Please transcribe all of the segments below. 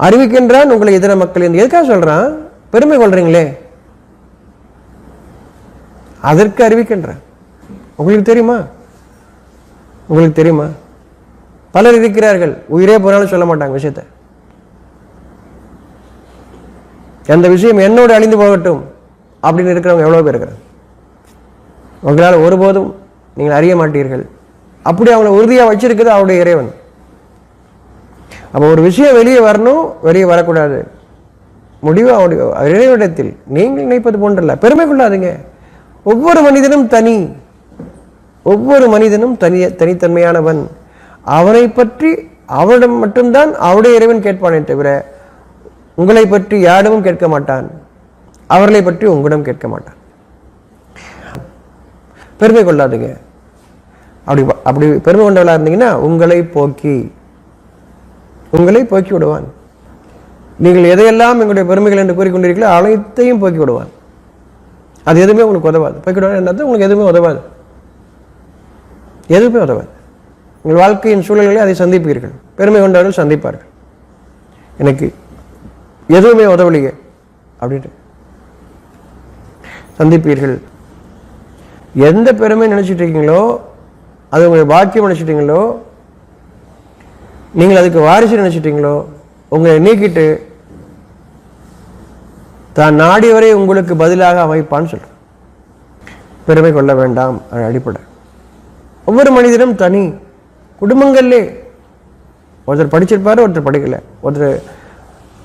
அறிவிக்கின்றான் உங்களை இதர மக்கள் என்று எதுக்காக சொல்றான்? பெருமை கொள்றீங்களே, அதற்கு அறிவிக்கின்றான். உங்களுக்கு தெரியுமா? உங்களுக்கு தெரியுமா? பலர் இருக்கிறார்கள், உயிரே போனாலும் சொல்ல மாட்டாங்க விஷயத்தை. எந்த விஷயம் என்னோடு அழிந்து போகட்டும் அப்படின்னு இருக்கிறவங்க எவ்வளவு பேர் இருக்கிறாங்க. உங்களால் ஒருபோதும் நீங்கள் அறிய மாட்டீர்கள். அப்படி அவங்களை உறுதியாக வச்சிருக்குது அவருடைய இறைவன். அப்போ ஒரு விஷயம் வெளியே வரணும், வெளியே வரக்கூடாது, முடிவு அவருடைய இறைவனிடத்தில். நீங்கள் நினைப்பது போன்றல்ல. பெருமை கொள்ளாதீங்க. ஒவ்வொரு மனிதனும் தனி, ஒவ்வொரு மனிதனும் தனித்தன்மையானவன். அவனை பற்றி அவரிடம் மட்டும்தான் அவருடைய இறைவன் கேட்பானே தவிர உங்களை பற்றி யாரிடமும் கேட்க மாட்டான், அவர்களை பற்றி உங்களிடம் கேட்க மாட்டான். பெருமை கொள்ளாதுங்க. அப்படி பெருமை கொண்டவளா இருந்தீங்கன்னா உங்களை போக்கி விடுவான். நீங்கள் எதையெல்லாம் எங்களுடைய பெருமைகள் என்று கூறிக்கொண்டிருக்கீங்களோ அனைத்தையும் போக்கி விடுவான். அது எதுவுமே உங்களுக்கு உதவாது. போக்கி விடுவான் என்னது? உங்களுக்கு எதுவுமே உதவாது, எதுவுமே உதவாது. உங்கள் வாழ்க்கையின் சூழல்களை அதை சந்திப்பீர்கள். பெருமை கொண்டவர்கள் சந்திப்பார்கள், எனக்கு எதுவுமே உதவலையே அப்படின்ட்டு சந்திப்பீர்கள். எந்த பெருமை நினைச்சிட்டு இருக்கீங்களோ, அது உங்களுடைய பாக்கியம் நினைச்சிட்டீங்களோ, நீங்கள் அதுக்கு வாரிசு நினைச்சிட்டீங்களோ, உங்களை நீக்கிட்டு தான் நாடியவரை உங்களுக்கு பதிலாக அமைப்பான்னு சொல்ற. பெருமை கொள்ள வேண்டாம். அடிப்படை ஒவ்வொரு மனிதனும் தனி. குடும்பங்கள்லே ஒருத்தர் படிச்சிருப்பாரு, ஒருத்தர் படிக்கல, ஒருத்தர்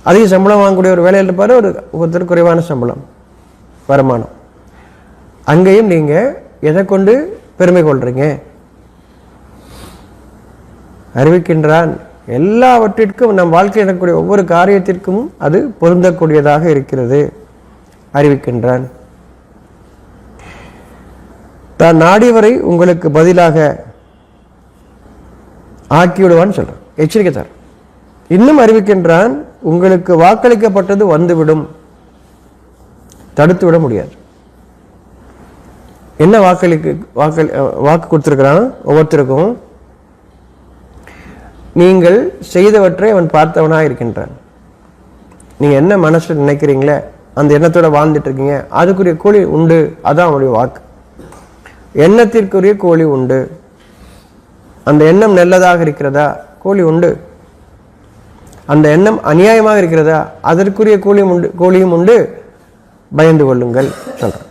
அதிக சம்பளம் வாங்கக்கூடிய ஒரு வேலையில் இருப்பாரு, ஒருத்தர் குறைவான சம்பளம் வருமானம். அங்கேயும் நீங்க எதை கொண்டு பெருமை கொள்றீங்க? அறிவிக்கின்றான் எல்லாவற்றிற்கும், நம் வாழ்க்கையில் நடக்கக்கூடிய ஒவ்வொரு காரியத்திற்கும் அது பொருந்தக்கூடியதாக இருக்கிறது. அறிவிக்கின்றான். தான் நாடியவரை உங்களுக்கு பதிலாக ஆக்கிவிடுவான்னு சொல்றான், எச்சரிக்கை தர. இன்னும் அறிவிக்கின்றான், உங்களுக்கு வாக்களிக்கப்பட்டது வந்துவிடும், தடுத்து விட முடியாது. என்ன வாக்கு கொடுத்திருக்கிறான் ஒவ்வொருத்தருக்கும்? நீங்கள் செய்தவற்றை அவன் பார்த்தவனாக இருக்கின்றான். நீங்க என்ன மனசுல நினைக்கிறீங்களே, அந்த எண்ணத்தோட வாழ்ந்துட்டு இருக்கீங்க, அதுக்குரிய கூலி உண்டு. அதான் அவனுடைய வாக்கு. எண்ணத்திற்குரிய கூலி உண்டு. அந்த எண்ணம் நல்லதாக இருக்கிறதா, கூலி உண்டு. அந்த எண்ணம் அநியாயமாக இருக்கிறதா, அதற்குரிய கூலியும் உண்டு. பயந்து கொள்ளுங்கள் சொல்றான்.